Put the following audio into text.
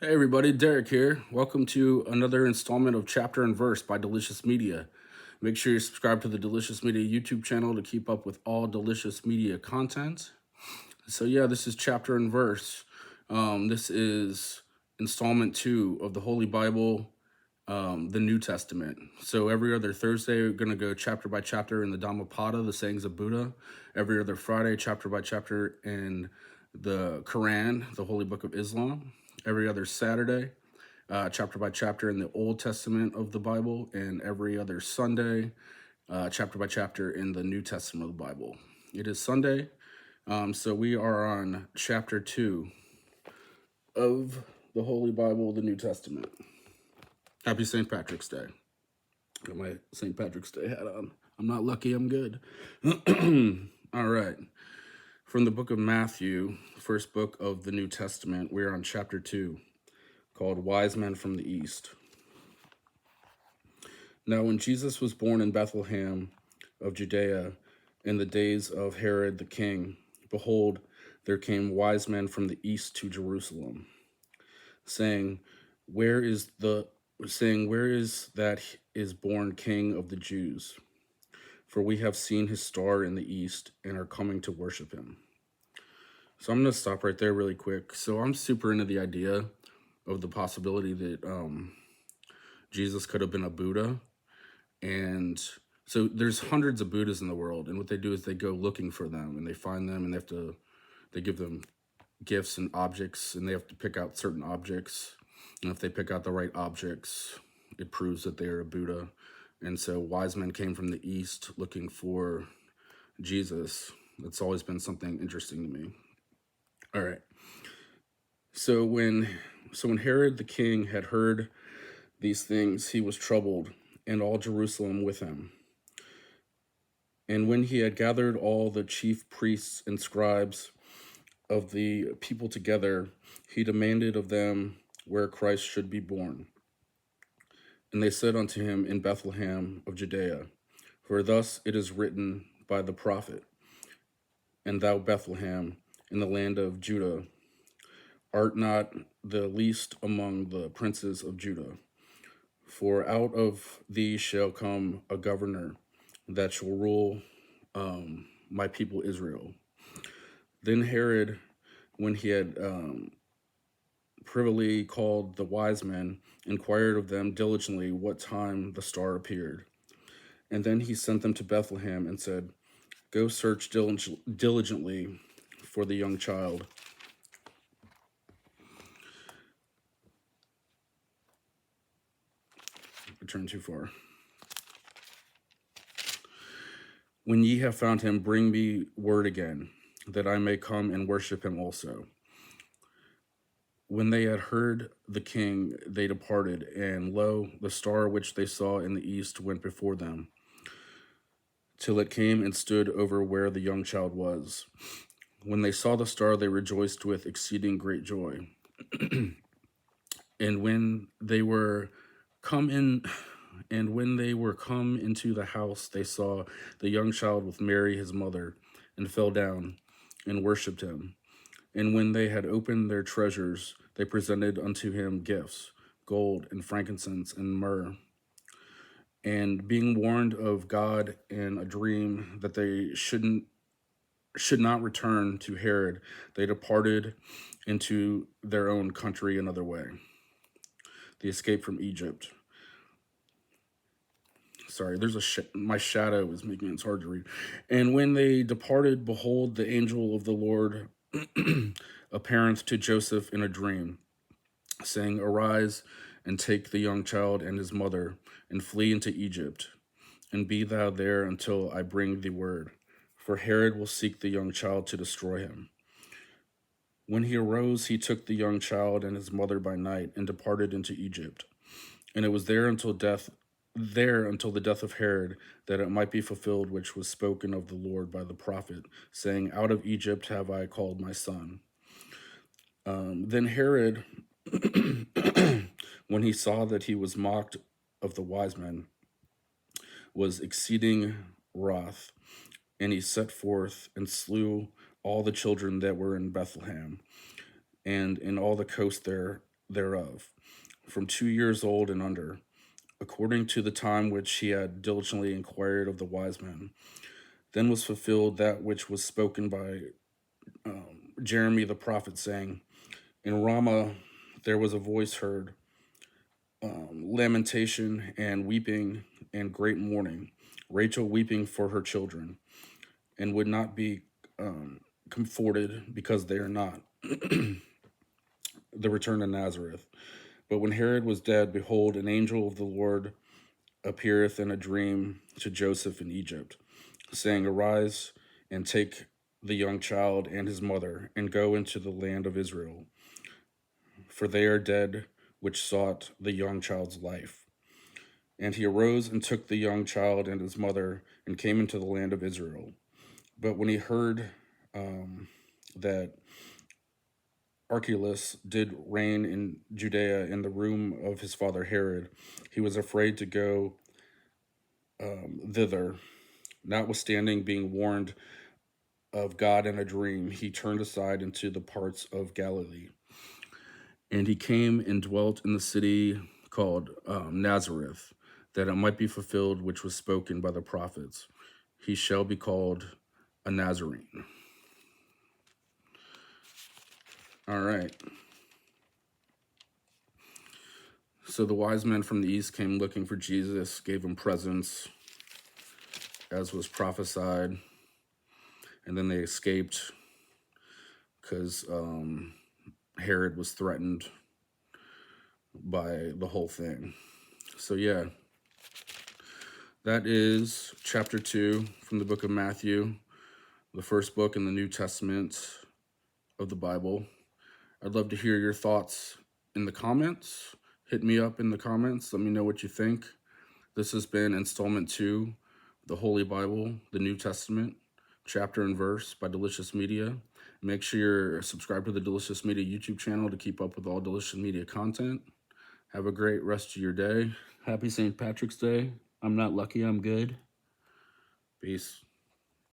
Hey everybody, Derek here. Welcome to another installment of Chapter and Verse by D-Licious Media. Make sure you subscribe to the D-Licious Media YouTube channel to keep up with all D-Licious Media content. So yeah, this is Chapter and Verse. This is installment 2 of the Holy Bible, the New Testament. So every other Thursday, we're going to go chapter by chapter in the Dhammapada, the sayings of Buddha. Every other Friday, chapter by chapter in the Quran, the Holy Book of Islam. Every other Saturday, chapter by chapter in the Old Testament of the Bible. And every other Sunday, chapter by chapter in the New Testament of the Bible. It is Sunday, so we are on chapter 2 of the Holy Bible, the New Testament. Happy St. Patrick's Day. Got my St. Patrick's Day hat on. I'm not lucky, I'm good. All right. From the book of Matthew, first book of the New Testament, we're on chapter 2, called Wise Men from the East. Now when Jesus was born in Bethlehem of Judea in the days of Herod the king, behold, there came wise men from the east to Jerusalem, saying, Where is that is born King of the Jews? For we have seen his star in the east and are coming to worship him. So I'm going to stop right there really quick. So I'm super into the idea of the possibility that Jesus could have been a Buddha. And so there's hundreds of Buddhas in the world. And what they do is they go looking for them and they find them and they give them gifts and objects, and they have to pick out certain objects. And if they pick out the right objects, it proves that they are a Buddha. And so wise men came from the east looking for Jesus. That's always been something interesting to me. All right. So when Herod the king had heard these things, he was troubled, and all Jerusalem with him. And when he had gathered all the chief priests and scribes of the people together, he demanded of them where Christ should be born. And they said unto him, In Bethlehem of Judea, for thus it is written by the prophet, And thou, Bethlehem, in the land of Judah, art not the least among the princes of Judah. For out of thee shall come a governor that shall rule my people Israel. Then Herod, when he had privily called the wise men, inquired of them diligently what time the star appeared. And then he sent them to Bethlehem and said, Go search diligently for the young child. I turned too far. When ye have found him, bring me word again, that I may come and worship him also. When they had heard the king, they departed, and lo, the star which they saw in the east went before them, till it came and stood over where the young child was. When they saw the star, they rejoiced with exceeding great joy. And when they were come into the house, they saw the young child with Mary his mother, and fell down and worshipped him. And when they had opened their treasures, they presented unto him gifts, gold and frankincense and myrrh. And being warned of God in a dream that they should not return to Herod, they departed into their own country another way. The escape from Egypt. Sorry, my shadow is making it hard to read. And when they departed, behold, the angel of the Lord apparent to Joseph in a dream, saying, Arise and take the young child and his mother, and flee into Egypt, and be thou there until I bring thee word. For Herod will seek the young child to destroy him. When he arose, he took the young child and his mother by night, and departed into Egypt. And it was there until the death of Herod, that it might be fulfilled which was spoken of the Lord by the prophet, saying, Out of Egypt have I called my son. Then Herod, when he saw that he was mocked of the wise men, was exceeding wroth, and he set forth and slew all the children that were in Bethlehem, and in all the coast there, thereof, from 2 years old and under, according to the time which he had diligently inquired of the wise men. Then was fulfilled that which was spoken by Jeremy the prophet, saying, in Ramah there was a voice heard, lamentation and weeping and great mourning, Rachel weeping for her children, and would not be comforted because they are not the return to Nazareth. But when Herod was dead, behold, an angel of the Lord appeareth in a dream to Joseph in Egypt, saying, arise and take the young child and his mother, and go into the land of Israel, for they are dead which sought the young child's life. And he arose and took the young child and his mother, and came into the land of Israel. But when he heard that Archelaus did reign in Judea in the room of his father Herod, he was afraid to go thither. Notwithstanding, being warned of God in a dream, he turned aside into the parts of Galilee. And he came and dwelt in the city called Nazareth, that it might be fulfilled which was spoken by the prophets. He shall be called a Nazarene. All right. So the wise men from the east came looking for Jesus, gave him presents, as was prophesied, and then they escaped because Herod was threatened by the whole thing. So yeah, that is chapter 2 from the book of Matthew, the first book in the New Testament of the Bible. I'd love to hear your thoughts in the comments. Hit me up in the comments. Let me know what you think. This has been Installment 2, the Holy Bible, the New Testament, chapter and verse by D-Licious Media. Make sure you're subscribed to the D-Licious Media YouTube channel to keep up with all D-Licious Media content. Have a great rest of your day. Happy St. Patrick's Day. I'm not lucky, I'm good. Peace.